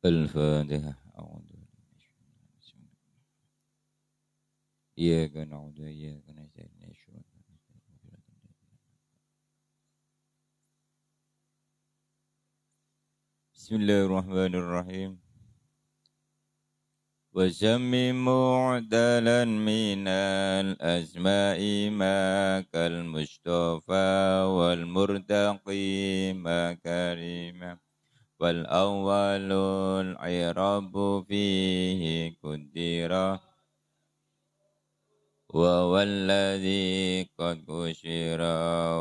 الفاتحة. إياك نعبد وإياك نستعين. بسم الله الرحمن الرحيم. وسم معدلا من الأسماء ما كالمصطفى والمرتقي ما كريما والأول العرب فيه قدر وهو الذي قد كسر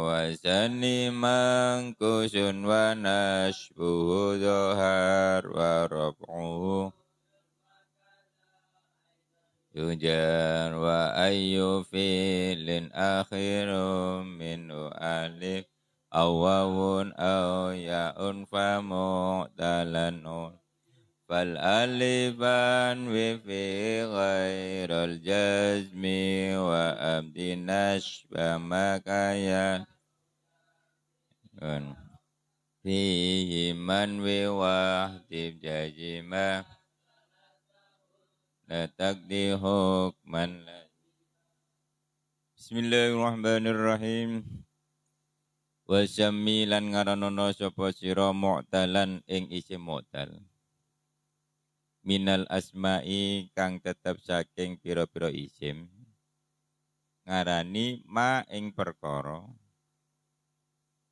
وسن منكوس ونشبه ظهر ورفعه يجار وأي فعل آخر منه ألف أو واو أو ياء فمعتلا فالألفان وفي غير الجزم وأبد نشب مكايا فيه من وواحد جاجما لا تقدي حكما. Bismillahirrahmanirrahim. Wa syammi lan ngaranono sapa sira mu'talan ing isim mu'tal. Minal asma'i kang tetep saking pira-pira isim. Ngarani ma ing perkara.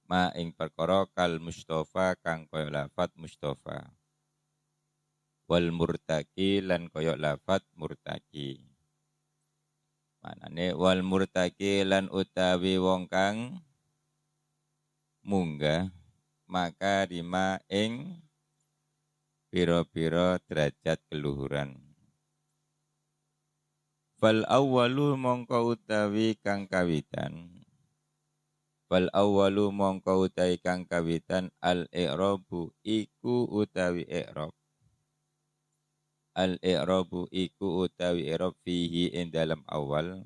Ma ing perkara kal Mustafa kang kaya lafat Mustafa. Wal murtaki lan kaya lafat murtaki. Manane wal murtaki lan utawi wong kang munggah maka rima ing pira-pira derajat keluhuran. Fal awwalu mongko utawi kang kawitan. Fal awwalu mongko utawi kang kawitan al i'rabu iku utawi i'rab. Al i'rabu iku utawi i'rab fihi ing dalam awal.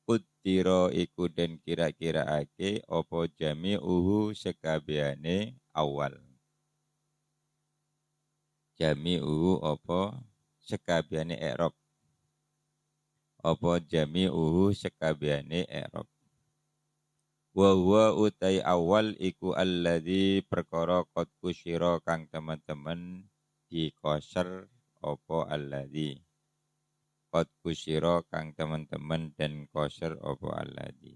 Kutiro iku den kira-kira ake opo jami'uhu sekabehane awal. Jami'uhu opo sekabehane i'rab. Opo jami'uhu sekabehane i'rab. Wa huwa utai awal iku alladzi perkara qad kusyira kang teman-teman dikoser opo alladzi. Qad kusyira kang teman-teman dan koser opo alladzi.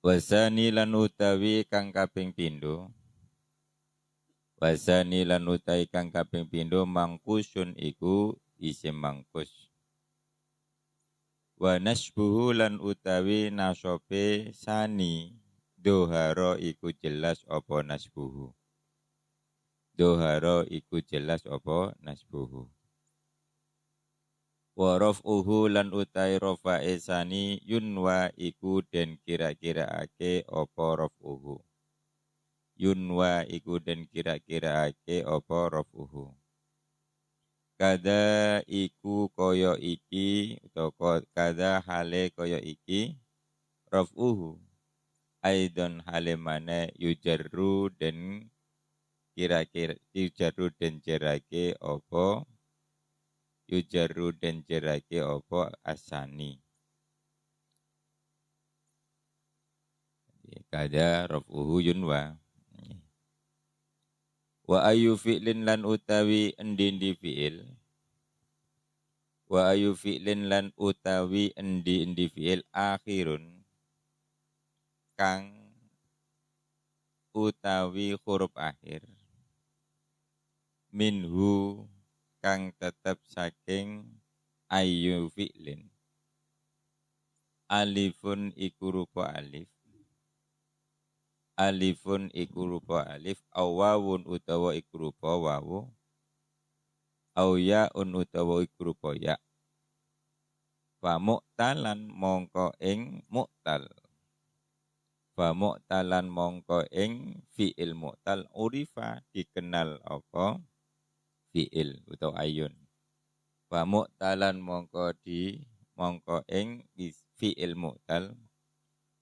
Wasani lan utawi kang kaping pindho. Wasani lan utawi kang kaping pindho mangkusun iku isim mangkus. Wa nasbuhu lan utawi nasobe sani doharo iku jelas opo nasbuhu. Doharo iku jelas opo nasbuhu. Wa raf'uhu lan utai rafa'e sani yunwa iku den kira-kira ake opo raf'uhu. Yunwa iku den kira-kira ake opo raf'uhu. Kada iku koyo iki utawa kada hale koyo iki raf'uhu. Aidon hale mana yujarru den kira-kira yujarru den jerake opo yujarru den jerake opo asani. Kada raf'uhu yunwa. Wa ayu fi'lin lan utawi endi-endi fi'il. Wa ayu fi'lin lan utawi endi-endi fi'il akhirun kang utawi huruf akhir. Minhu kang tetep saking ayu fi'lin. Alifun iku rupa alif. Alifun iku rupa alif. Awawun utawa iku rupa wawu. Au ya'un utawa iku rupa ya. Fa mu'talan mongko ing mu'tal. Fa mu'talan mongko ing fi'il mu'tal urifa dikenal apa fi'il utawa ayun. Fa mu'talan mongko ing fi'il mu'tal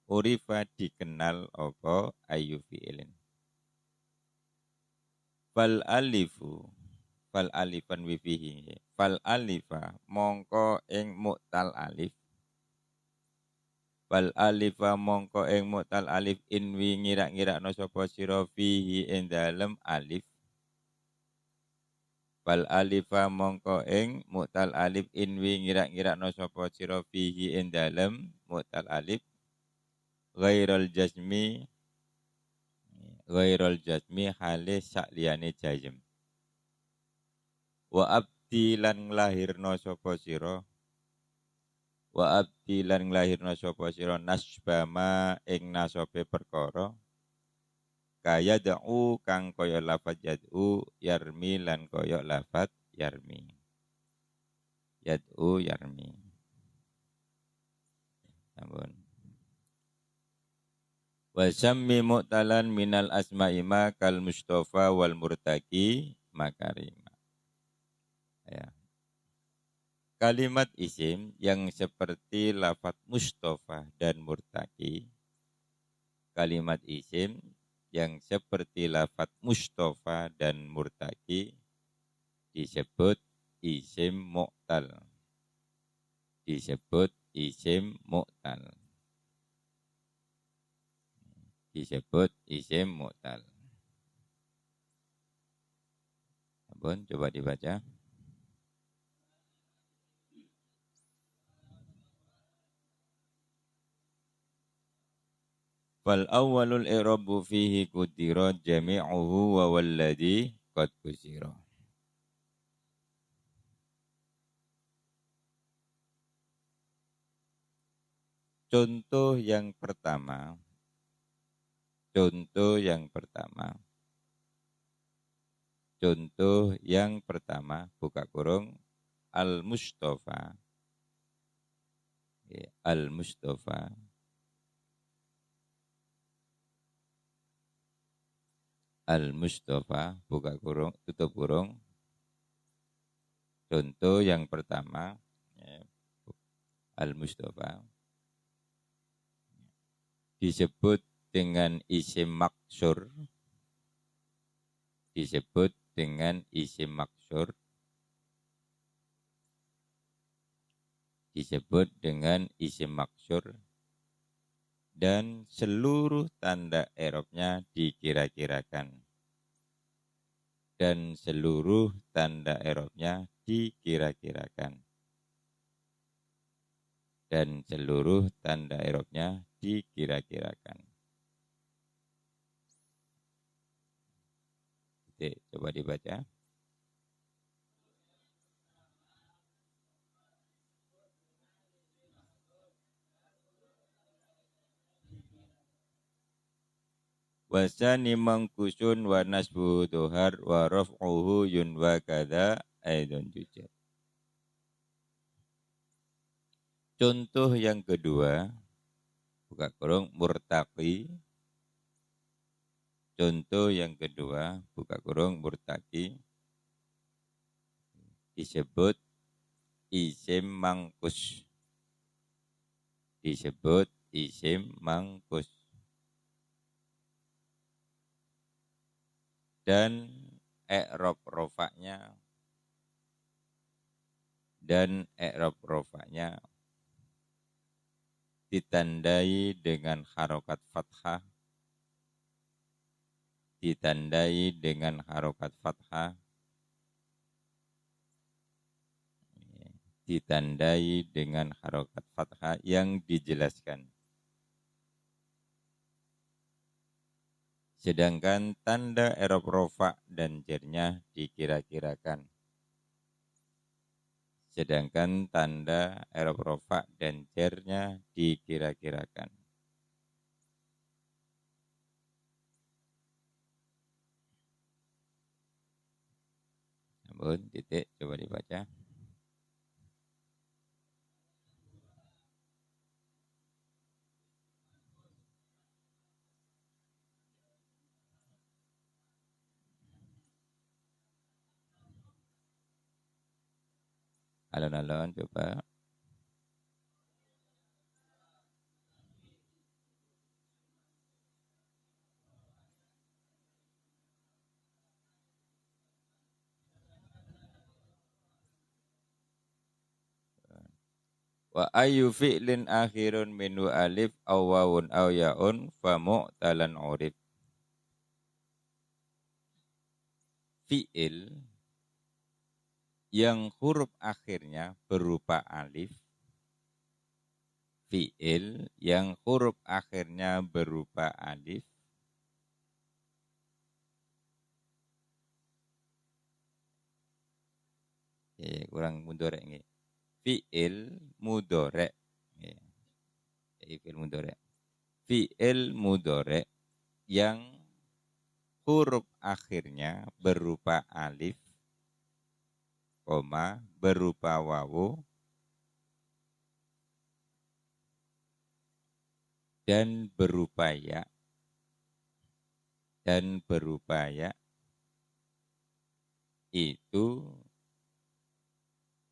urifa dikenal apa ayu fi'ilin. fal alifan wifihi fal alifa mongko ing mu'tal alif fal alifa mongko ing mu'tal alif inwi ngira-ngirakno sapa sira fihi ing dalem alif fal alifa mongko ing mu'tal alif inwi ngira-ngirakno sapa sira fihi ing dalem mu'tal alif ghairal jazmi hale sakliyane jazm wa abdi lan nglahirna sapa sira wa abdi lan nglahirna sapa sira nasbama ing nasabe perkara kaya da'u kang kaya lafat yad'u yarmi lan kaya lafat yarmi yad'u yarmi sampun wa sammi mu'talan minal asma'i ma kal mustafa wal murtaqi makarima ya. Kalimat isim yang seperti lafaz Mustafa dan Murtaqi. Kalimat isim yang seperti lafaz Mustafa dan Murtaqi disebut isim mu'tal. Disebut isim mu'tal. Disebut isim mu'tal. Ampun, coba dibaca. Fal awwalul i'rabu fihi kudira jami'uhu wa walladhi qad kusira. Contoh yang pertama buka kurung al-Mustafa al-Mustafa Al-Mustafa, buka kurung, tutup kurung. Contoh yang pertama, ya, Al-Mustafa disebut dengan isim maksur. Disebut dengan isim maksur. Disebut dengan isim maksur. Dan seluruh tanda i'rabnya dikira-kirakan. Dan seluruh tanda i'rabnya dikira-kirakan. Dan seluruh tanda i'rabnya dikira-kirakan. Oke, coba dibaca. Wasani mangkusun wa nasbu duhar wa raf'uhu yun wa kada aidun jujar. Contoh yang kedua, buka kurung murtaqi. Contoh yang kedua, buka kurung murtaqi disebut isim mangkus. Disebut isim mangkus. Dan i'rab rofa'nya ditandai dengan harokat fathah, ditandai dengan harokat fathah, ditandai dengan harokat fathah yang dijelaskan. Sedangkan tanda i'rab rofa dan jernya dikira-kirakan. Sedangkan tanda i'rab rofa dan jernya dikira-kirakan. Namun titik coba dibaca. Alon-alon coba. Wa ayu fi'lin akhirun minhu alif aw wawun aw yaun fa mu'talan urif. Fi'il yang huruf akhirnya berupa alif. Fi'il yang huruf akhirnya berupa alif. Kurang mudorek ini. Fi'il mudorek. Fi'il mudorek. Fi'il mudorek yang huruf akhirnya berupa alif, koma, berupa wawu, dan berupa ya, itu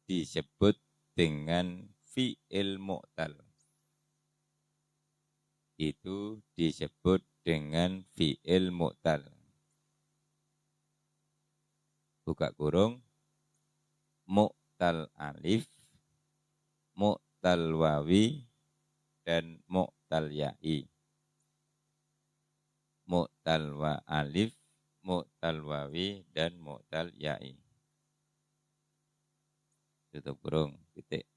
disebut dengan fi'il mu'tal. Itu disebut dengan fi'il mu'tal. Buka kurung, mu'tal alif, mu'tal wawi, dan mu'tal ya'i. Mu'tal wa alif, mu'tal wawi, dan mu'tal ya'i. Tutup kurung, titik.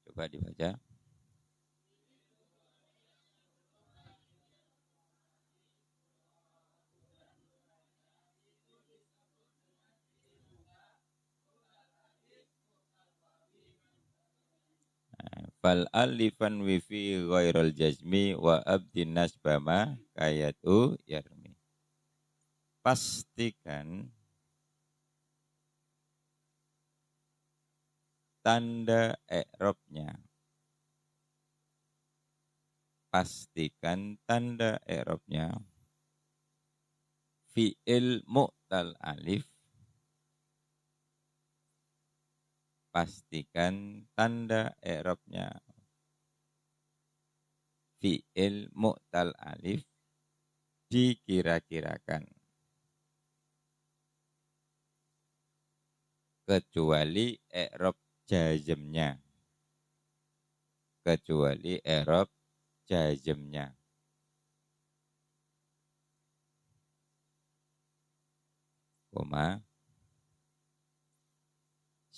Coba dibaca. Fal alifan wifi ghairul jazmi wa abdin nasbama kayatu yarmi. Pastikan tanda i'rabnya. Pastikan tanda i'rabnya. Fi'il mu'tal alif. Pastikan tanda i'rabnya. Fi'il mu'tal alif dikira-kirakan. Kecuali i'rab jazmnya. Kecuali i'rab jazmnya. Koma.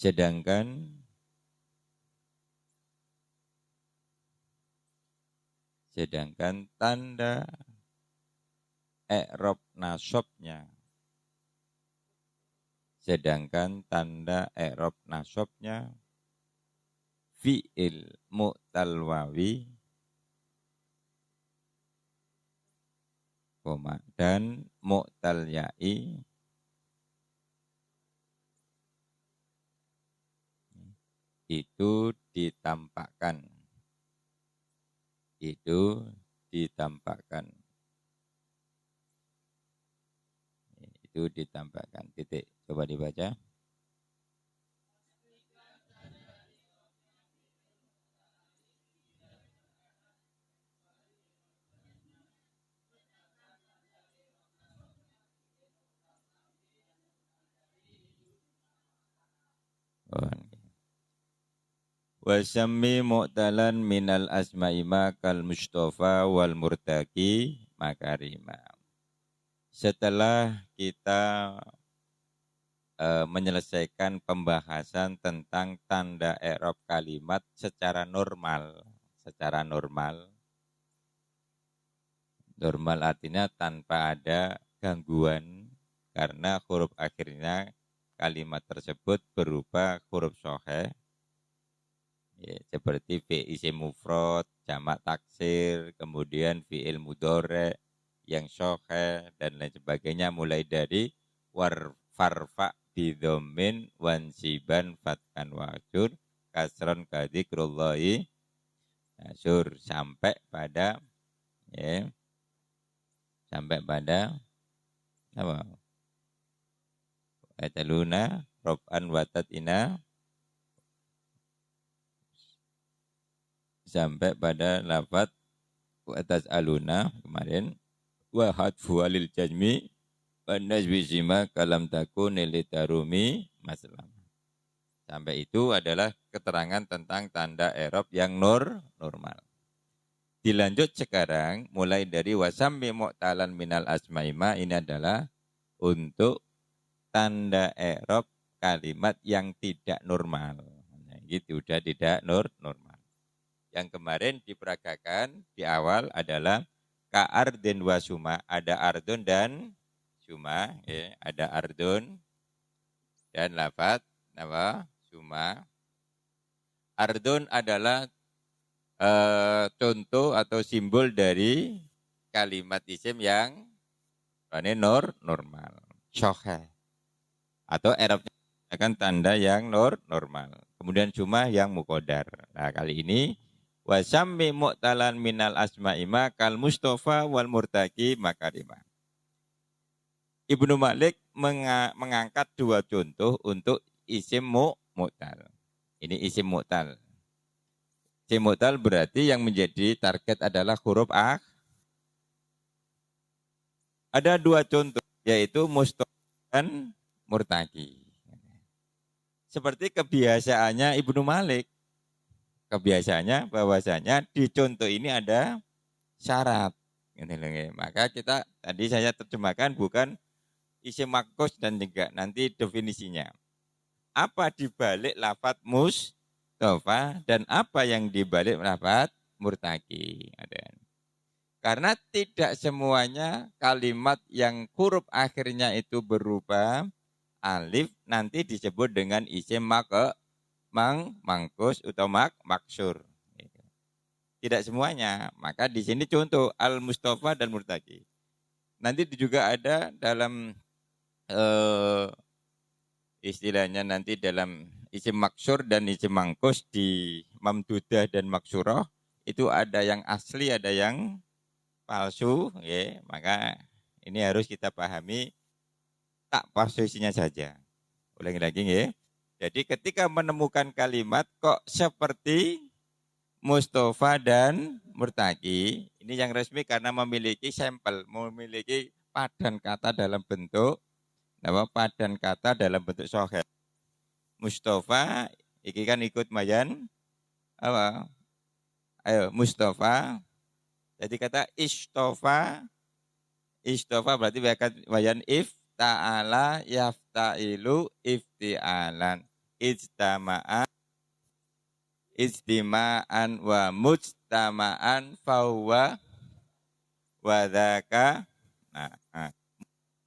Sedangkan tanda i'rab nasabnya. Sedangkan tanda i'rab nasabnya fi'il mu'tal wawi, koma, dan mu'tal ya'i itu ditampakkan. Itu ditampakkan. Itu ditampakkan. Titik. Coba dibaca. Wasammi mu'talan minal asma'ima kal mustafa wal murtaki makarima. Setelah kita menyelesaikan pembahasan tentang tanda i'rab kalimat secara normal. Normal artinya tanpa ada gangguan karena huruf akhirnya kalimat tersebut berupa huruf shahih. Ya, seperti fi'il isim mufrad, jamak taksir, kemudian fi'il mudhari yang shahih dan lain sebagainya, mulai dari farfa bidhammin wansiban fatkan wajur kasron kadzikrullahi sur sampai pada apa? Ataluna rob'an watatina sampai pada lafaz atas aluna kemarin wa hadfu alil jazmi wa najwi sima kalam takun litarumi masalah. Sampai itu adalah keterangan tentang tanda i'rab yang normal. Dilanjut sekarang mulai dari wasammi mu'talan minal asma'ima, ini adalah untuk tanda i'rab kalimat yang tidak normal. Nah, gitu udah tidak normal. Yang kemarin diperagakan di awal adalah ka'ardin wa suma, ada ardun dan suma, ya, ada ardun dan lafat apa? Suma. Ardun adalah contoh atau simbol dari kalimat isim yang normal. Syokhe. Atau Arabnya akan tanda yang normal. Kemudian cuma yang mukodar. Nah kali ini wasammi mu'talan minal asma'ima kal mustafa wal murtaki makarima. Ibnu Malik mengangkat dua contoh untuk isim mu'tal. Ini isim mu'tal. Isim mu'tal berarti yang menjadi target adalah huruf A. Ada dua contoh, yaitu mustafa dan murtaki. Seperti kebiasaannya Ibnu Malik. Kebiasaannya bahwasanya di contoh ini ada syarat. Maka kita tadi saya terjemahkan bukan isim makus dan juga nanti definisinya. Apa dibalik lafat mustafa dan apa yang dibalik lafat murtaki. Karena tidak semuanya kalimat yang huruf akhirnya itu berupa alif nanti disebut dengan isim mangkus atau maksur. Tidak semuanya. Maka di sini contoh al-mustafa dan murtaki. Nanti juga ada dalam istilahnya nanti dalam isim maksur dan isim mangkus di mamdudah dan maksurah itu ada yang asli, ada yang palsu, ya. Maka ini harus kita pahami tak posisinya saja. Ulangi lagi ya. Jadi ketika menemukan kalimat kok seperti mustafa dan murtaki, ini yang resmi karena memiliki sampel, memiliki padan kata dalam bentuk padan kata dalam bentuk soheh. Mustafa, iki kan ikut mayan apa? Ayo mustafa. Jadi kata istofa berarti wayan if ta'ala yaftailu iftialan istima'an wa mujtama'an fawwa wadhaka. Nah,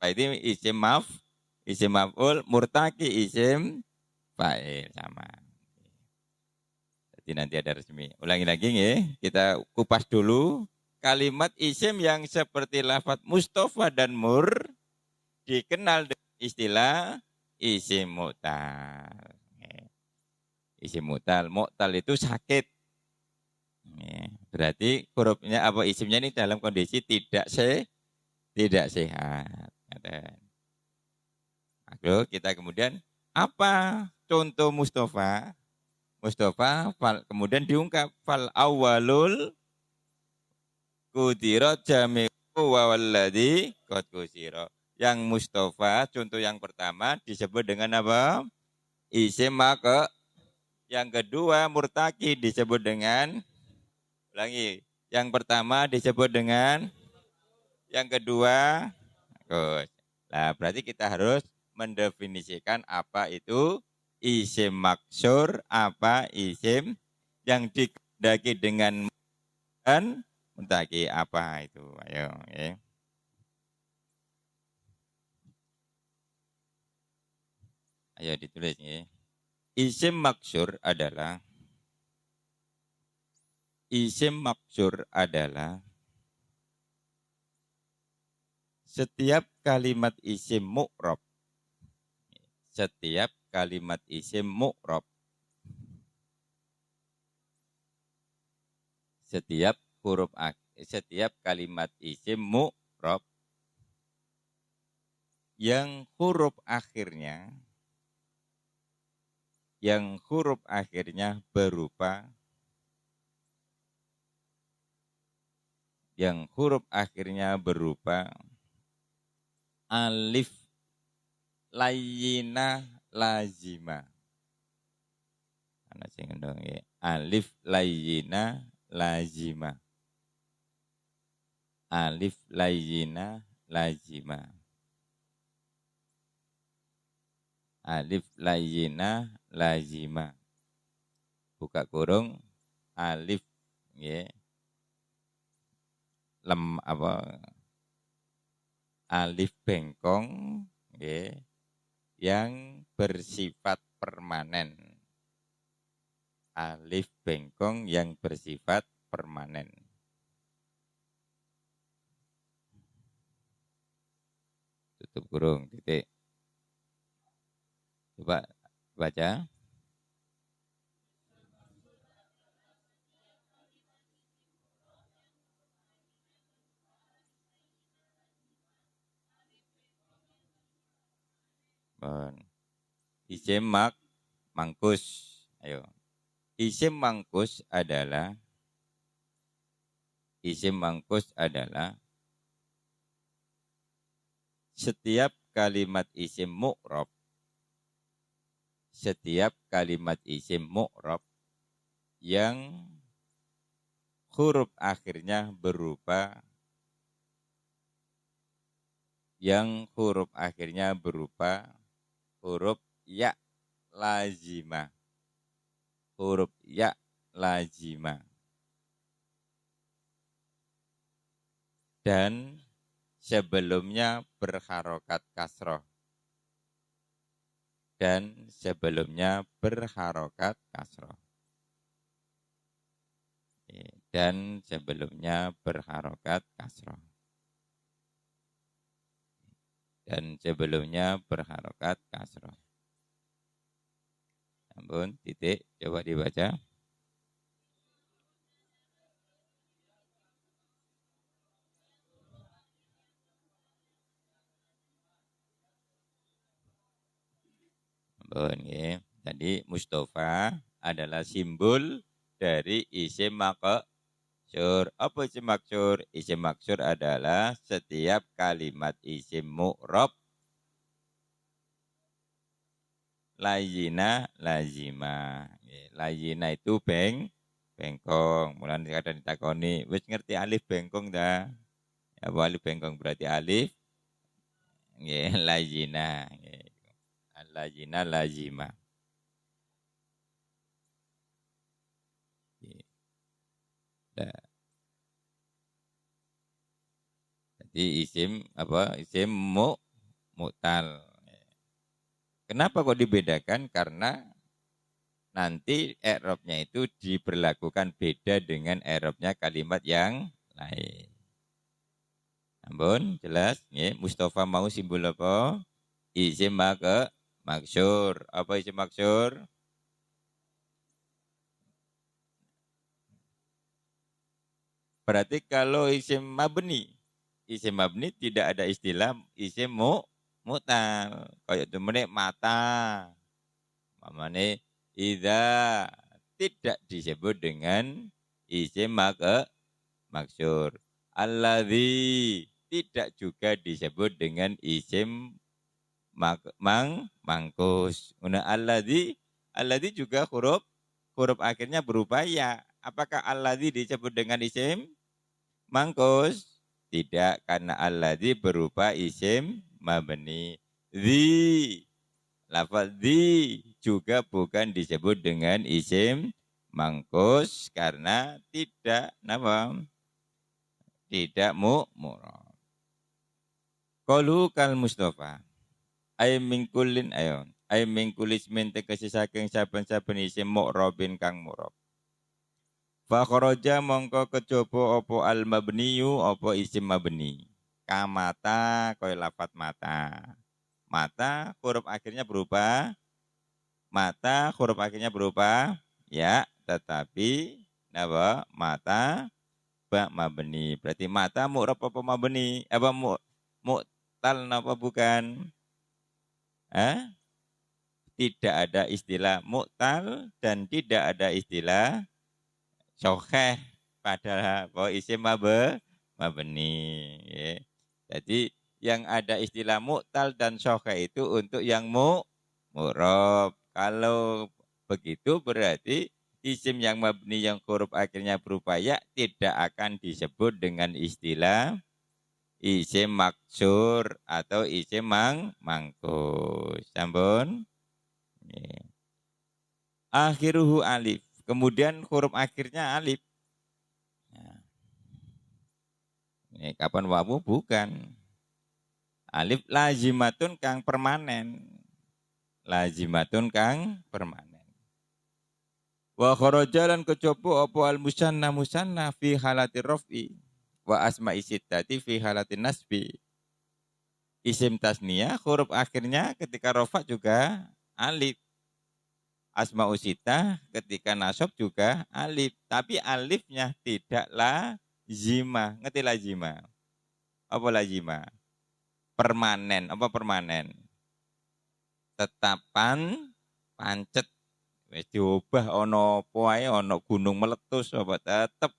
ini isim maf'ul, murtaki isim fa'il sama. Jadi nanti ada resmi. Ulangi lagi ya, kita kupas dulu. Kalimat isim yang seperti lafaz mustafa dan mur dikenal dengan istilah isim mu'tal. Isim mu'tal. Mu'tal itu sakit. Berarti hurufnya apa isimnya ini dalam kondisi tidak sehat. Lalu kita kemudian apa contoh mustafa? Mustafa kemudian diungkap fal awalul kudiro jami'u wa walladhi qad kusiro. Yang mustafa contoh yang pertama disebut dengan apa? Isim maka. Yang kedua murtaki disebut dengan ulangi. Yang pertama disebut dengan yang kedua kus. Nah, berarti kita harus mendefinisikan apa itu isim maksur, apa isim yang dikehendaki dengan dan mutaki apa itu. Ayo, ya. Ayo ditulis ya. Isim maksur adalah setiap kalimat isim mu'rob. Setiap kalimat isim mu'rob. Setiap kalimat isim mu'rob yang huruf akhirnya berupa alif layyina lazima. Ana sing ngono nggih. Alif layyina lazima. Alif layyina lazima. Alif layyina lazima. Buka kurung alif nggih. Alif bengkong nggih yang bersifat permanen. Alif bengkong yang bersifat permanen. Tutup kurung titik. Coba baca. Isim mangkus. Ayo. Isim mangkus adalah setiap kalimat isim mu'rab. Setiap kalimat isim mu'rab yang huruf akhirnya berupa huruf ya lazimah. Huruf ya lazimah. Dan sebelumnya berharokat kasroh. Dan sebelumnya berharokat kasroh. Dan sebelumnya berharokat kasroh. Dan sebelumnya berharokat kasroh. Ampun, titik, coba dibaca. Ampun, ya. Jadi Mustafa adalah simbol dari isim maksur. Apa isim maksur? Isim maksur adalah setiap kalimat isim mu'rab layyina lazima. Layyina itu bengkong. Mulane kadang ditakoni, wis ngerti alif bengkong dah? Ya, alif bengkong berarti alif nggih layyina. Layyina lazima. Jadi isim mu'tal. Kenapa kok dibedakan? Karena nanti i'rabnya itu diberlakukan beda dengan i'rabnya kalimat yang lain. Ampun, jelas? Nggih, Mustafa mau simbol apa? Isim maksur. Apa isim maksur? Berarti kalau isim mabni tidak ada istilah isim mu'tal. Kayak temene mata. Mamane idza tidak disebut dengan isim maksur. Alladzi tidak juga disebut dengan isim mangkus. Una alladzi juga huruf akhirnya berupa ya. Apakah alladzi disebut dengan isim mangkus? Tidak, karena alladzi berupa isim mabni. Lafaz di juga bukan disebut dengan isim mangkus karena tidak mu'rab. Qalu kal Mustafa. Ay mingkulin ayo. Ay mingkulis min tegesi saking saben-saben isim mu'rabin kang mu'rab. Fa kharaja mongko kejaba apa al mabniyu apa isim mabni. Kamata koyo lafaz mata. Mata huruf akhirnya berupa ya, tetapi mata mabni. Berarti mata mu'rab apa mabni? Apa mu'tal napa bukan? Tidak ada istilah mu'tal dan tidak ada istilah sokheh pada isim mabni. Ya. Jadi yang ada istilah mu'tal dan sokheh itu untuk yang mu'rab. Kalau begitu berarti isim yang mabni yang huruf akhirnya berupa ya tidak akan disebut dengan istilah isim maksur atau isim mangkus. Sampun? Nggih. Akhiruhu alif. Kemudian huruf akhirnya alif. Nah, ini kapan wawu? Bukan. Alif lazimatun kang permanen. Lazimatun kang permanen. Wa kharaja lan kecoba apa al musanna fi halati raf'i wa asma'i sittati fi halati nasbi. Isim tasniyah huruf akhirnya ketika rafa juga alif. Asma'u sittah ketika nasab juga alif, tapi alifnya tidak lazimah. Ngerti lazimah? Apa lazimah? Permanen, apa permanen? Tetapan pancet. Wis diubah ana apa ae, ana gunung meletus apa tetep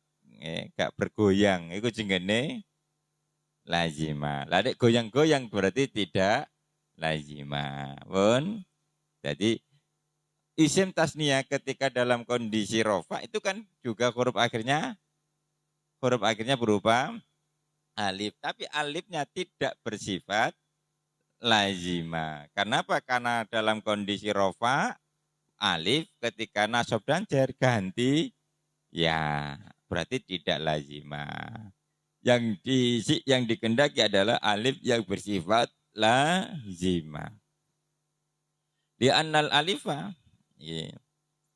gak bergoyang. Iku jenenge lazimah. Lah nek goyang-goyang berarti tidak lazimah. Pun. Jadi isim tasniyah ketika dalam kondisi rofa itu kan juga huruf akhirnya berupa alif. Tapi alifnya tidak bersifat lazimah. Kenapa? Karena dalam kondisi rofa alif ketika nasab dan jar ganti ya berarti tidak lazimah. Yang dikendaki adalah alif yang bersifat lazimah. Di annal alifa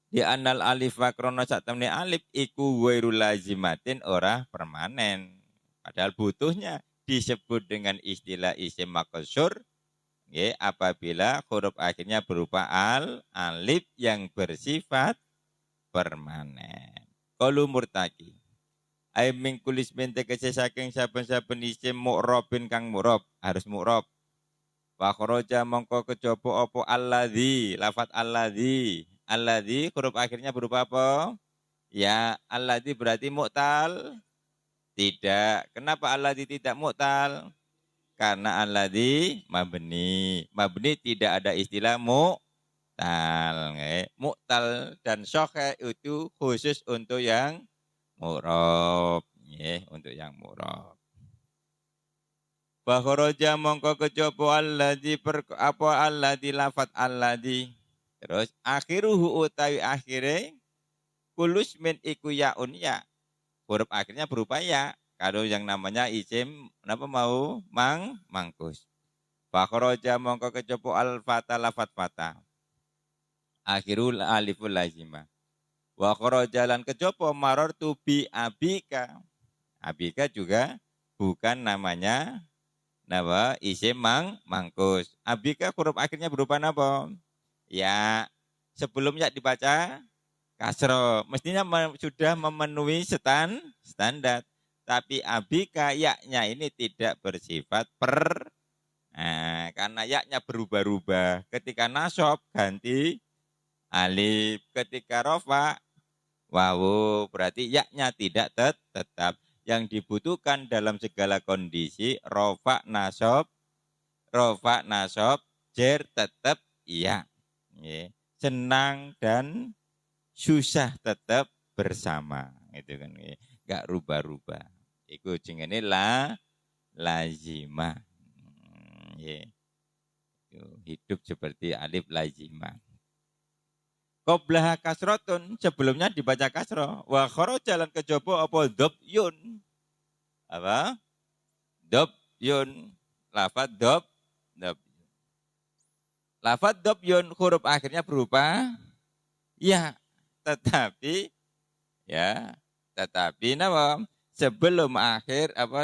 di annal alifa krono sak temne alif iku wairul lazimatin ora permanen. Padahal butuhnya disebut dengan istilah isim maqsur apabila huruf akhirnya berupa alif yang bersifat permanen. Qalu murtaki. Ai min kulis bente kese saking saben-saben isim mu'rabin kang mu'rab, harus mu'rab. Wa kharaja mongko kejaba apa alladzi, lafat alladzi. Alladzi huruf akhirnya berupa apa? Ya, alladzi berarti mu'tal? Tidak. Kenapa alladzi tidak mu'tal? Karena alladzi mabni. Mabni tidak ada istilah mu'tal. Mu'tal dan syokhe itu khusus untuk yang mu'rab. Untuk yang mu'rab. Bakhoroja mongko kejaba alladzi apa alladzi lafat alladzi. Terus akhiruhu utawi akhire kulus min iku yaun ya. Huruf akhirnya berupa ya. Kalau yang namanya isim kenapa mau mangkus. Bakhoroja mongko kejaba al fata lafat fata. Akhirul aliful lazimah. Wa kharaja lan kejaba marartu bi abika. Abika juga bukan namanya isim mangkus. Abika huruf akhirnya berupa apa? Ya, sebelumnya dibaca kasro. Mestinya sudah memenuhi standar. Tapi abika yaknya ini tidak bersifat karena yaknya berubah-ubah. Ketika nasab ganti alif. Ketika rofa wawu. Berarti yaknya tidak tetap. Yang dibutuhkan dalam segala kondisi rofa nasab jer tetap iya. Senang dan susah tetap bersama itu kan enggak rubah-rubah. Iku jenenge lazimah. Hidup seperti alif lazimah. Qoblaha kasrotun sebelumnya dibaca kasroh. Wa kharaja lan kejaba apa dhabyun. Apa? Dhabyun. Lafaz dhab. Lafaz dhabyun huruf akhirnya berupa ya, tetapi napa? Sebelum akhir atau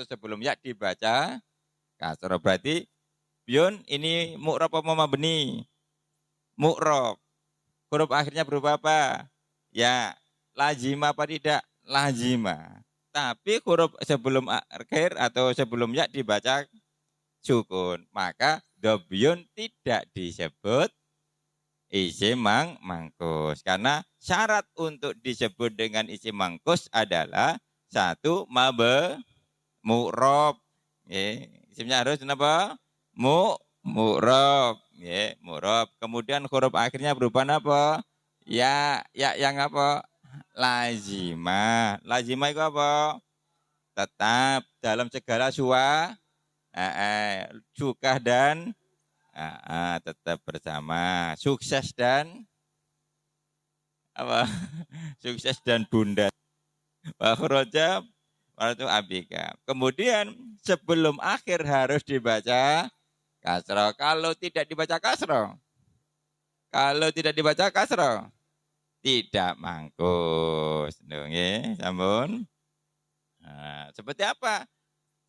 sebelum ya dibaca kasroh. Berarti yun ini mu'rab apa mabni? Mu'rab. Huruf akhirnya berupa apa? Ya, lazimah apa tidak? Lazimah. Tapi huruf sebelum akhir atau sebelum ya dibaca sukun. Maka dhabyun tidak disebut isim mangkus. Karena syarat untuk disebut dengan isim mangkus adalah satu mu'rab. Isimnya harus apa? Mu'rab. ya, mu'rob. Kemudian huruf akhirnya berupa apa? Ya, yang apa? Lazimah. Lazimah itu apa? Tetap dalam segala suka dan tetap bersama. Sukses dan apa? Sukses dan bunda. Wakhroja itu abika. Kemudian sebelum akhir harus dibaca kasroh. Kalau tidak dibaca kasroh, tidak mangkus. Nggih, sampun. Nah, seperti apa?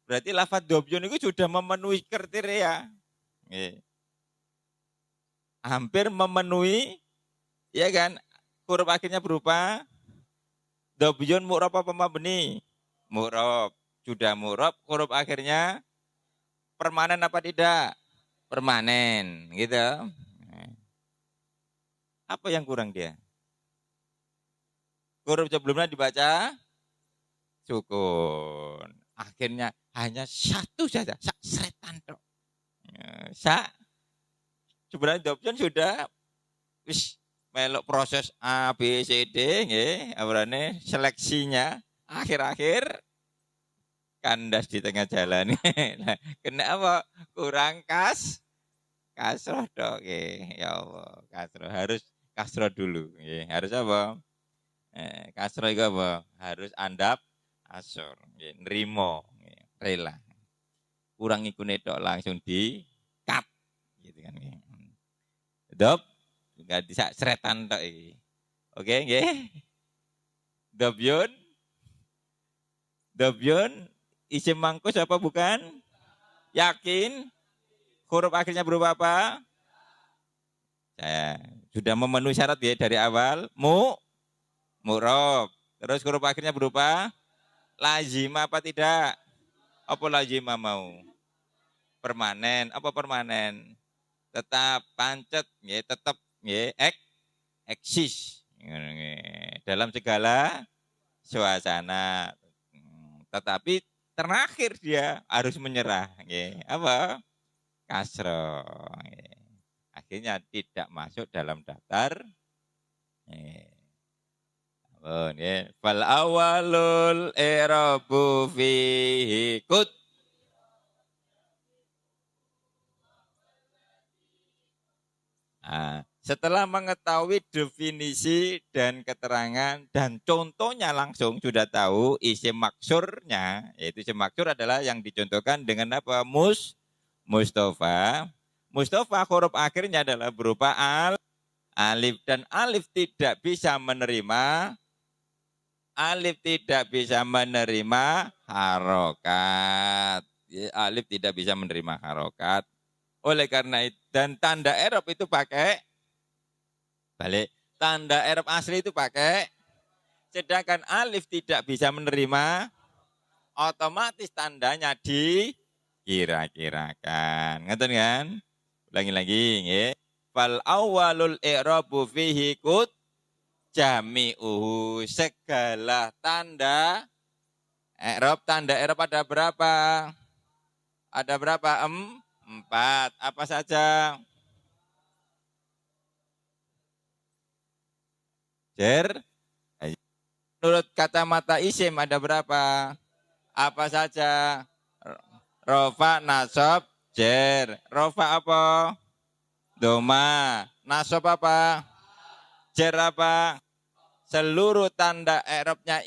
Berarti lafadz dobyun itu sudah memenuhi kriteria. Nggih. Hampir memenuhi, ya kan? Huruf akhirnya berupa dobyun mu'rob apa mabni? Mu'rob. Sudah mu'rob, huruf akhirnya permanen apa tidak? Permanen, gitu. Apa yang kurang dia? Huruf sebelumnya dibaca sukun. Akhirnya hanya satu saja, setan tok. Sebenarnya option sudah wis melok proses A B C D nggih, abrane seleksinya akhir-akhir kandas di tengah jalan. Nah, kenapa kurang kasroh dok ya Allah, kasroh harus kasroh dulu nggih. Harus apa? Kasroh itu apa? Harus andap asor, nrimo, rela. Kurang ikune tok langsung di cut gitu kan. Dop enggak bisa seretan tok iki. Oke, nggih. Dobyun. Dobyun isim mangkus apa bukan? Yakin? Huruf akhirnya berupa apa? Saya sudah memenuhi syarat ya dari awal. Mu'rob. Terus huruf akhirnya berupa lazimah apa tidak? Apa lazimah mau? Permanen. Apa permanen? Tetap pancet, ya, tetap ya, eksis dalam segala suasana. Tetapi terakhir dia harus menyerah. Ya. Apa? Kasro. Ya. Akhirnya tidak masuk dalam daftar. Ya. Fal awalul i'rabu fihi kut. Nah, setelah mengetahui definisi dan keterangan dan contohnya langsung sudah tahu isim maksurnya, yaitu isim maksur adalah yang dicontohkan dengan apa? Mustafa. Mustafa huruf akhirnya adalah berupa alif dan alif tidak bisa menerima harokat. Alif tidak bisa menerima harokat. Oleh karena itu, dan tanda Arab itu pakai balik. Tanda Arab asli itu pakai, sedangkan alif tidak bisa menerima, otomatis tandanya dikira-kirakan. Ngerti kan? Ulangi lagi. Ya. Fal awalul i'rabu fihi kut jami'uhu. Segala tanda Arab ada berapa? Ada berapa? 4. Apa saja? Menurut kacamata isim ada berapa? Apa saja? Rofa, nasab, jer. Rofa apa? Doma. Nasab apa? Jer apa? Seluruh tanda i'rabnya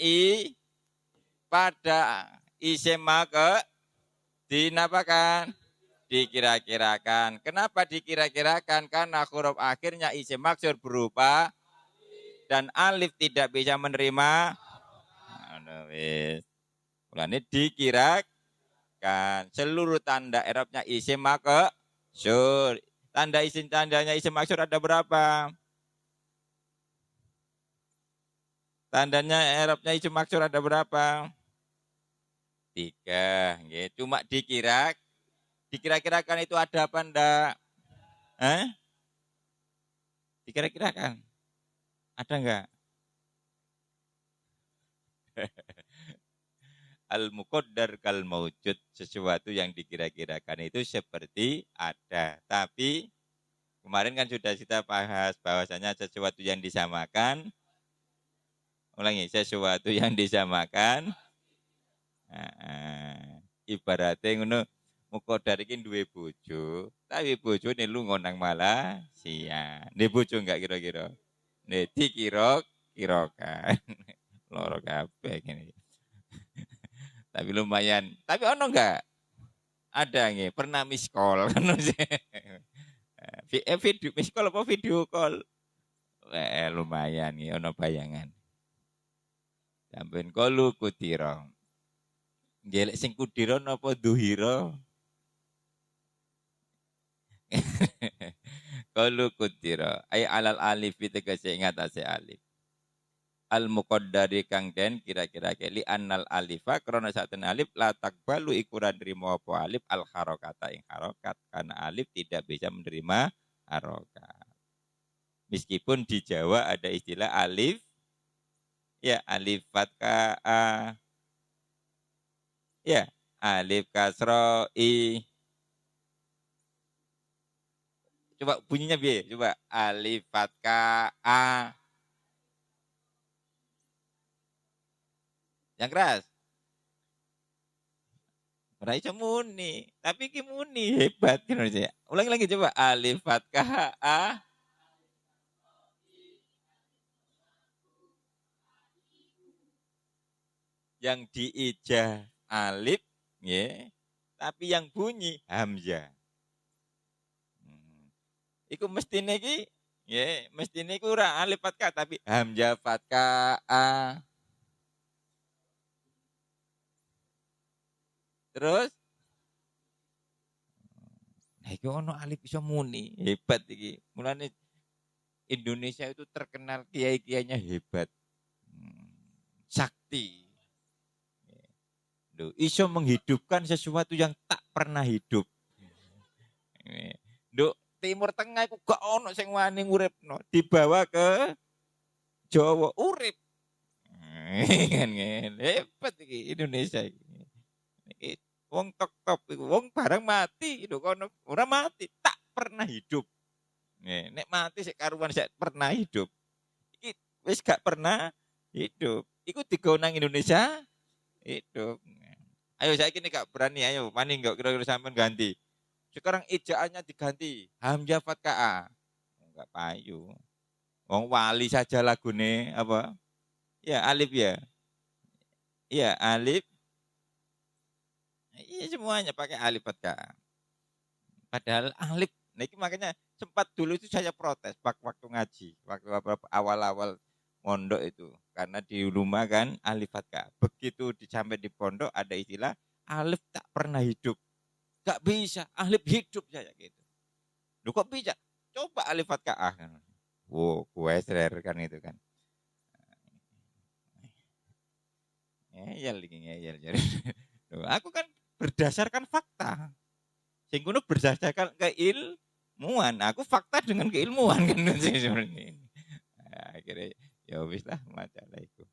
pada isim maka dinapakan? Dikira-kirakan. Kenapa dikira-kirakan? Karena huruf akhirnya isim maksur berupa dan alif tidak bisa menerima. Mulane dikirakan. Seluruh tanda i'rabnya isim maksur. Tandanya isim maksur ada berapa? Tandanya i'rabnya isim maksur ada berapa? 3. Cuma dikira-kirakan itu ada apa enggak? Dikira-kirakan. Ada enggak? Al-muqaddar kal maujud, sesuatu yang dikira-kirakan itu seperti ada, tapi Kemarin kan sudah kita bahas bahwasanya sesuatu yang disamakan, ulangi, sesuatu yang disamakan, ibaratnya ngono, Mukodar iki duwe bojo, tapi bojone lunga nang Malaysia. Ndek bojo enggak kira-kira? Ndek dikira-kirakan. Loro kabeh ngene. Tapi lumayan. Tapi ono enggak? Ada nggih, pernah miss call kan sih. Video miss call apa video call? Lumayan nggih ono bayangan. Sampeyan kalu kutira. Gelek sing kudira napa duhira? Kalu kutira ay alal alif tegese ing atase alif. Al muqaddari kang den kira-kira li annal alifa krana saten alif la takbalu ikuran nrimo apa alif al harokata ing harokat karena alif tidak bisa menerima harokat. Meskipun di Jawa ada istilah alif ya alif fathah ya alif kasro i. Coba bunyinya biar coba alif fathah a. Yang keras. Ora iso muni, tapi ki muni hebat kan aja. Ulangi lagi coba alif fathah a. Yang diijah alif ya, tapi yang bunyi hamzah. Iku mestine iki ya, mestine iku ora alif fathah tapi hamzah fathah a. Terus nah iki ono alif iso muni, hebat iki. Mulane Indonesia itu terkenal kiai-kiainya hebat. Sakti. Duh, iso menghidupkan sesuatu yang tak pernah hidup. Duh, Timur Tengah itu gak ono sing wani nguripno, dibawa ke Jawa urip. Kan hebat iki Indonesia iki. Wong top iku wong bareng mati lho kono ora mati, tak pernah hidup. Nek mati sik karuan sik pernah hidup. Iki wis gak pernah hidup. Iku digawe nang Indonesia hidup. Ayo saya ini gak berani, ayo paling enggak kira-kira sampean ganti. Sekarang ejaannya diganti hamzah fathah. Enggak payu. Wong wali saja lagune apa? Ya alif ya. Iya alif. Iya semuanya pakai alif fathah. Padahal alif, nah ini makanya sempat dulu itu saya protes waktu ngaji, waktu awal-awal mondok itu. Karena di rumah kan alif fathah. Begitu sampai di pondok ada istilah alif tak pernah hidup. Gak bisa, alif hidup saya gitu. Lu kok bisa? Coba alif fathah. Wow, gue serer kan itu kan. Ngeyel. Aku kan berdasarkan fakta. Sing kuno berdasarkan keilmuan. Aku fakta dengan keilmuan kan sebenarnya. Akhirnya ya wis lah masalah itu.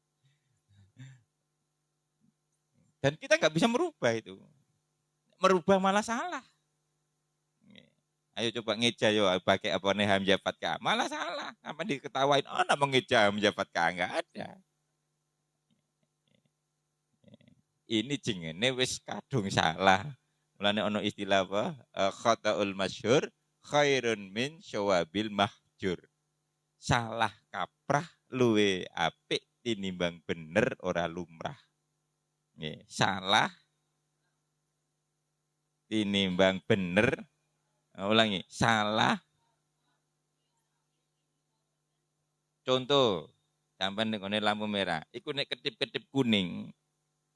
Dan kita nggak bisa merubah itu. Merubah malah salah. Ayo coba ngeja yo pakai apa nih hamzah fathah. Malah salah. Apa diketawain? Oh, nama ngeja hamzah fathah enggak ada. Ini jengene wis kadung salah. Mulane ono istilah apa? Khata'ul masyhur khairun min syawabil mahjur. Salah kaprah luwe apik tinimbang bener ora lumrah. Nggih, salah tinimbang bener. Ulangi, salah. Contoh, sampean nek lampu merah, iku nek ketip-ketip kuning,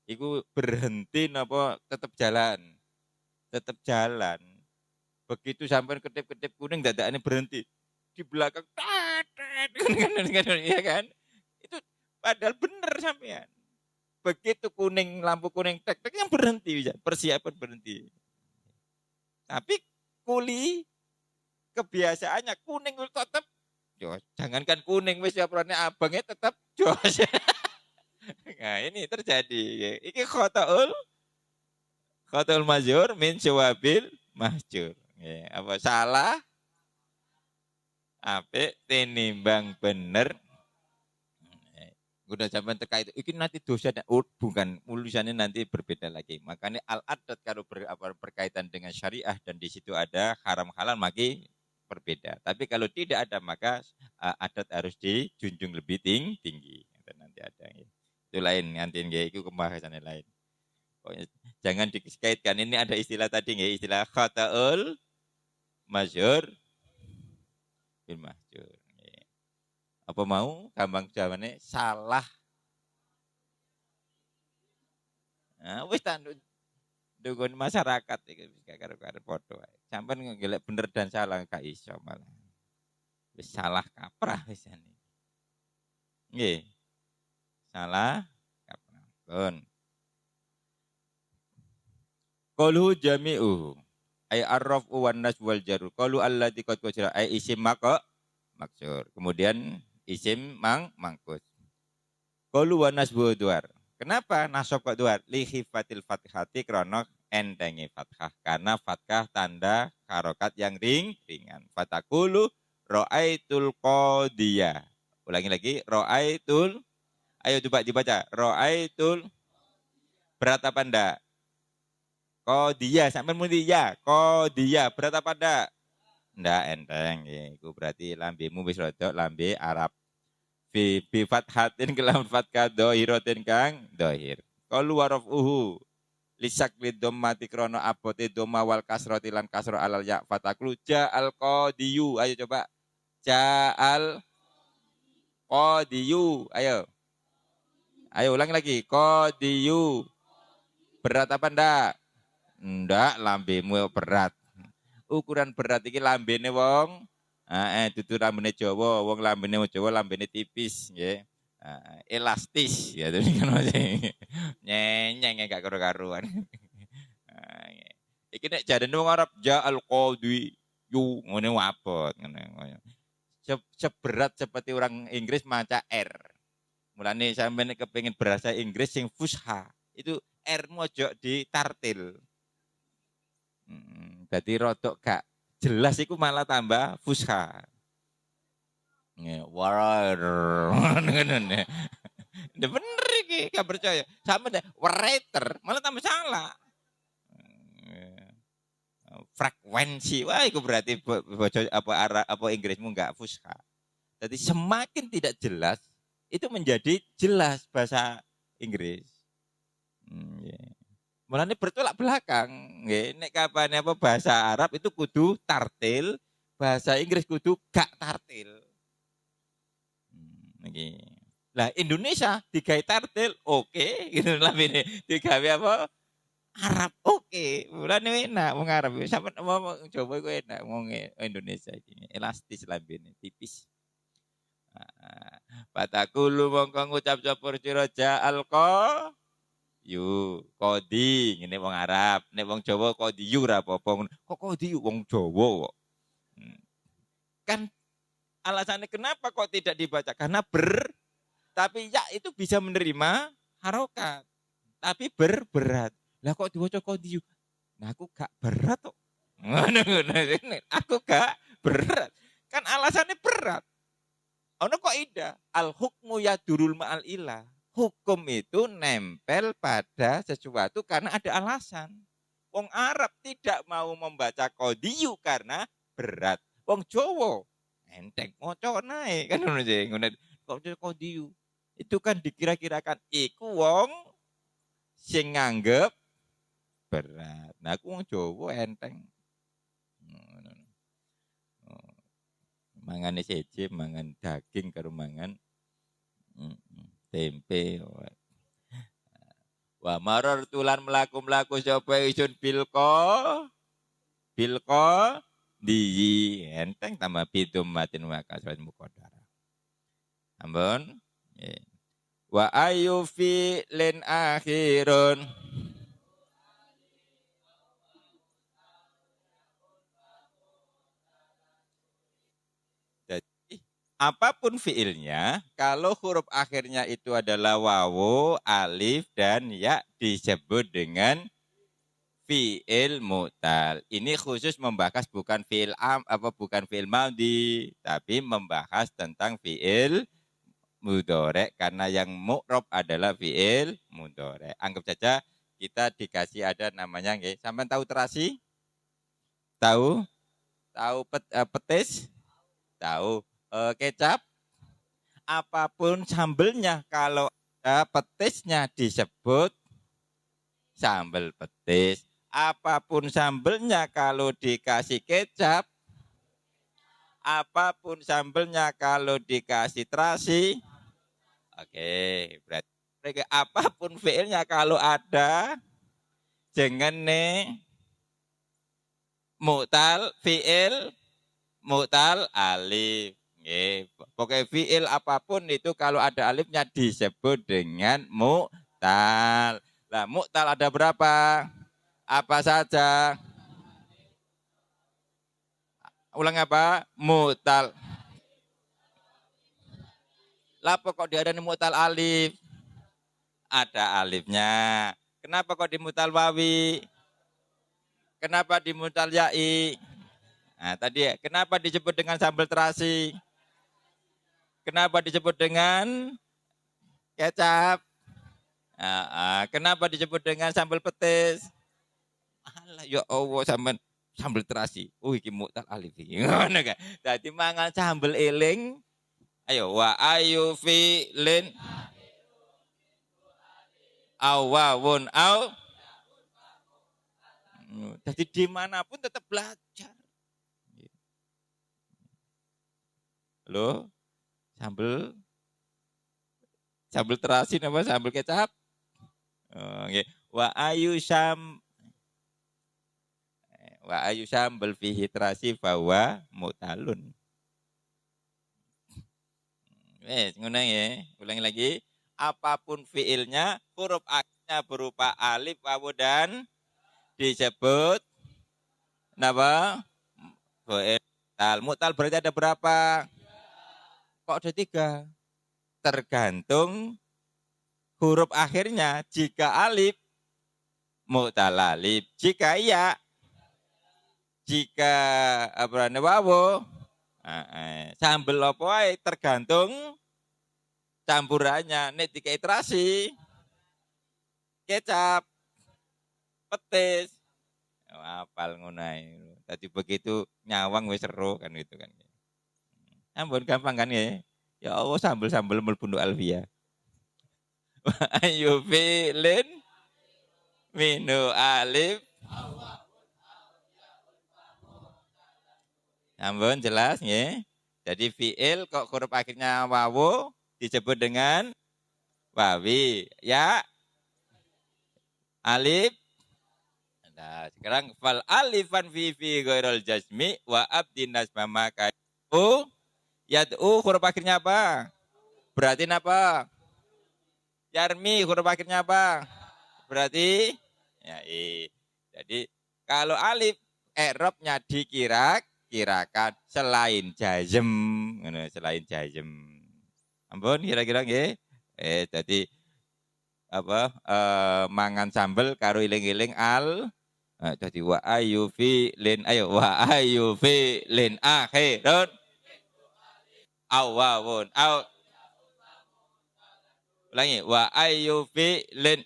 iku berhenti napa tetap jalan. Tetap jalan. Begitu sampean ketip-ketip kuning dadakane berhenti. Di belakang ya kan? Itu padahal bener sampean. Begitu kuning lampu kuning tek yang berhenti bisa, persiapan berhenti. Tapi kuli kebiasaannya kuning tetap jos. Jangankan kuning wis warnane abangnya tetap jos. Nah, ini terjadi. Iki khotaul masyhur min syawabil mahjur. Ya, apa salah Apik tinimbang bener. Udah zaman teka itu, ini nanti dosa, bukan, tulisannya nanti berbeda lagi. Makanya al-adat kalau berkaitan dengan syariah dan di situ ada haram halal, maka berbeda. Tapi kalau tidak ada, maka adat harus dijunjung lebih tinggi. Nanti ada. Ya. Itu lain, nanti itu pembahasannya lain. Pokoknya, jangan dikaitkan, ini ada istilah tadi, ya, istilah khata'ul masyhur bil mahjur. Apa mau gampang jawabannya salah. Nah, wis tanduk dukun masyarakat iki karo-karo padha wae. Sampeyan ngelek bener dan salah gak iso malah. Wis salah kaprah wis jane. Nggih. Salah kaprah. Pun. Qalu jami'u ay arrafu wan nas wal jarur. Qalu allati qad qadra ay isim maksur. Kemudian isim mangkus. Qalu wan nas duar. Kenapa nasab kok duar? Li khifatil fathati krana entengi fathah. Karena fathah tanda harokat yang ringan. Fatakulu ro'aitul qadiyah. Ulangi lagi. Ro'aitul. Ayo coba dibaca. Ro'aitul. Berat apa enggak? Qadiyah. Sampai mudi ya. Qadiyah. Berat apa enggak? Enggak enteng. Itu berarti lambemu wis rodok lambe Arab. Fi fathatin kelam fathah dohirotin kang dohir. Qalu warafuhu. Lisak lidom mati krono abote doma wal kasroti lan kasro alal ya fataklu ja'al qadiyu. Ayo coba. Ja'al qadiyu. Ayo. Ayo ulangi lagi. Qadiyu. Berat apa ndak? Ndak, lambemu berat. Ukuran berat iki lambene wong. Dudu lambene Jawa, wong lambene Jawa lambene tipis nggih. Elastis ya terus kan nyenyeng gak karo-karuan. Iki nek jarene wong Arab ja'al qadi yu ngene wabot ngene. Seberat seperti orang Inggris maca R. Mulane sampeyan kepengin bahasa Inggris sing fusha, itu R-mu ojo ditartil. Dadi rodok gak jelas iku malah tambah fusha. War, ngono. Bener iki, gak percaya. Sama deh, writer malah tambah salah. Frekuensi, wah itu berarti bocor apa Inggrismu enggak fusha. Jadi semakin tidak jelas itu menjadi jelas bahasa Inggris. Mulane bertolak belakang, nggih. Nek kapan apa bahasa Arab itu kudu tartil, bahasa Inggris kudu gak tartil. Nggih. Lah Indonesia digawe tartil, oke, gitu lah ini. Digawe apa? Arab, oke. Mulane enak wong Arab. Sampe mau coba iku enak wong Indonesia iki. Elastis lambene, tipis. Patakulu mongko ngucap sapa sira ja'al yu kodi ngene wong Arab, nek wong Jawa kodi yu ora apa-apa. Kok kodi wong Jawa kok. Kan alasannya kenapa kok tidak dibaca? Karena tapi ya itu bisa menerima harokat. Tapi berat. Lah kok diwaca kodi yu? Nah aku gak berat kok. Aku gak berat. Kan alasannya berat. Ono kok ida al hukmu yadurul ma'al ilah. Hukum itu nempel pada sesuatu karena ada alasan. Wong Arab tidak mau membaca kodiyu karena berat. Wong Jawa enteng moco naik kan ngono kodiyu. Itu kan dikira-kirakan iku wong sing nganggep berat. Nah aku wong Jawa enteng. Mangan seje, mangan daging karo mangan tempe. Wa maror tulan melaku sapa isun bilko diyi enteng tambah bidum matin wa kasrat muqaddar. Ampun. Wa ayu fi lin akhirun. Apapun fiilnya, kalau huruf akhirnya itu adalah wawu, alif, dan ya disebut dengan fi'il mu'tal. Ini khusus membahas bukan fi'il bukan fi'il madhi, tapi membahas tentang fi'il mudhari karena yang mu'rab adalah fi'il mudhari. Anggap saja kita dikasih ada namanya nggih. Sampeyan tahu terasi? Tahu? Tahu petis? Tahu. Kecap? Apapun sambelnya kalau ada petisnya disebut sambal petis. Apapun sambelnya kalau dikasih kecap, apapun sambelnya kalau dikasih terasi, oke, berarti apapun fiilnya kalau ada jengene mu'tal fiil mu'tal alif. Pokoknya fiil apapun itu kalau ada alifnya disebut dengan mu'tal. Lah mu'tal ada berapa? Apa saja? Ulang apa? Mu'tal. Lah kok dia ada mu'tal alif? Ada alifnya. Kenapa kok di mu'tal wawi? Kenapa di mu'tal ya'i? Nah tadi kenapa disebut dengan sambal terasi? Kenapa disebut dengan kecap? Kenapa disebut dengan sambal petis? Alah ya Allah sambal terasi. Iki mu'tal alif iki. Ngono kan. Dadi mangan sambal eling. Ayo wa ayu fi lin awawun aw. Jadi dimanapun tetap belajar. Loh, sambal terasi apa sambal kecap? Okay. Wa ayu sambal fihi terasi bahwa mu'talun. Ngono ya. Ulangi lagi. Apapun fiilnya, huruf akhirnya berupa alif, wawu dan disebut apa? Mu'tal. Mu'tal berarti ada berapa? Kok ada 3? Tergantung huruf akhirnya. Jika alif, mu'tal alif. Jika iya, jika wawu, sambel apa wae tergantung campurannya. Nek dikai terasi, kecap, petis. Apal ngono ae. Tadi begitu nyawang wis seru kan itu kan. Ampun gampang kan ya. Ya Allah sambel-sambel mlebu alfiyah. Ayu fi'lin minu alif. Ampun jelas nggih. Jadi fi'il kok huruf akhirnya wawu disebut dengan wawi. Ya. Alif. Nah, sekarang fal alifan fi ghairil jazmi wa abdin nasma maka yad'u huruf akhirnya apa? Berarti apa? Yarmi huruf akhirnya apa? Berarti ya Jadi kalau alif i'rabnya dikira-kirakan selain jazm, selain jazm. Ampun kira-kira nggih. Jadi apa mangan sambel karo iling-iling jadi wa ayu fi lin akhirun awawun aw. Ulangi wa ayu fi lin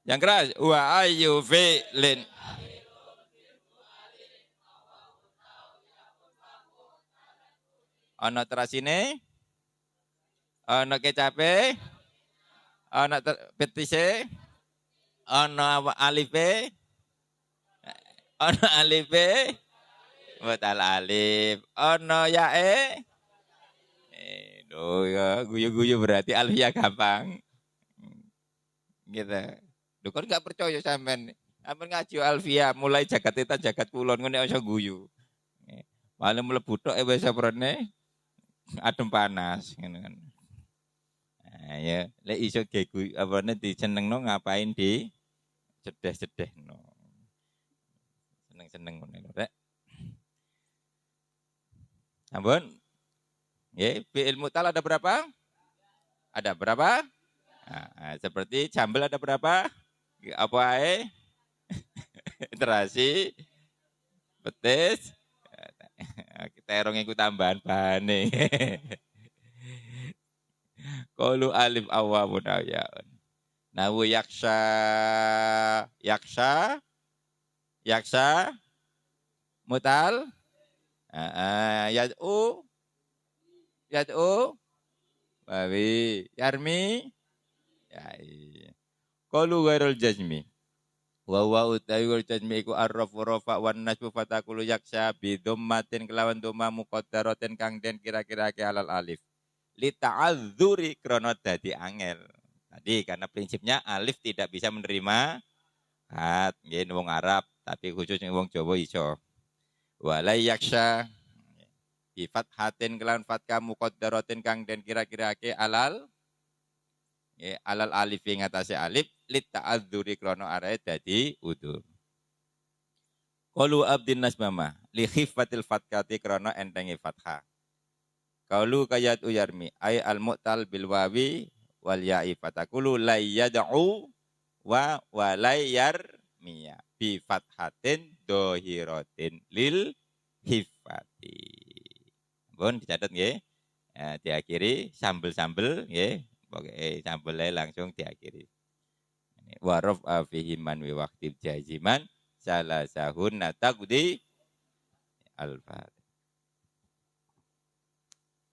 yang keras wa ayu fi lin ana terasine ana kecape ana petise ana alife ana alife mu'tal alif ana yae ya guyu-guyu berarti alfiyah gampang gitu. Lho kan enggak percaya sampean. Sampean ngaji alfiyah mulai jagat eta jagat kulon ngene iso guyu. Malah mlebu tok wis saprene adem panas ngono kan. Nah, ya lek iso gegu apane disenengno ngapain di sedeh-sedehno. Seneng-seneng ngono rek. Ampun. Nggih, fi'il mu'tal ada berapa? Ada berapa? Seperti jambel ada berapa? Apa ae? Terasi, betis, terong iku tambahan bahane. Qalu alif awwamun yaun. Nawu yaksa, yaksa, yaksa, mutal, yad'u, yad'u, wawi, yarmi, yai. Qalu ghairul jazmi. Wa wa utawi wal jazmi iku arrafu rafa wan nasbu fatakulu yaksa bi dhammatin kelawan dhamma muqaddaratin kang den kira-kira ke alal alif. Li ta'adzuri krana dadi angel. Tadi karena prinsipnya alif tidak bisa menerima hat, nggih wong Arab, tapi khusus wong Jawa iso. Walai yaksha bi fathatin kelawan fathah muqaddaratin kang den kira-kira ke alal alal alif ing atase alif lit ta'adzuri krana arae dadi udzur. Qalu abdin nasmama li khifatil fatkati krana entenge fathah. Qalu kayat uyarmi ay al mu'tal bil wawi wal ya'i fatakulu la yad'u wa walayyar miya bi fathatin dohiratin lil hifati. Pun dicatat nggih. Diakhiri sambel-sambel nggih. Pokoke sambele langsung diakhiri. Wa rafa fihi man wi waqti jaziman salasahun taqdi al-fat.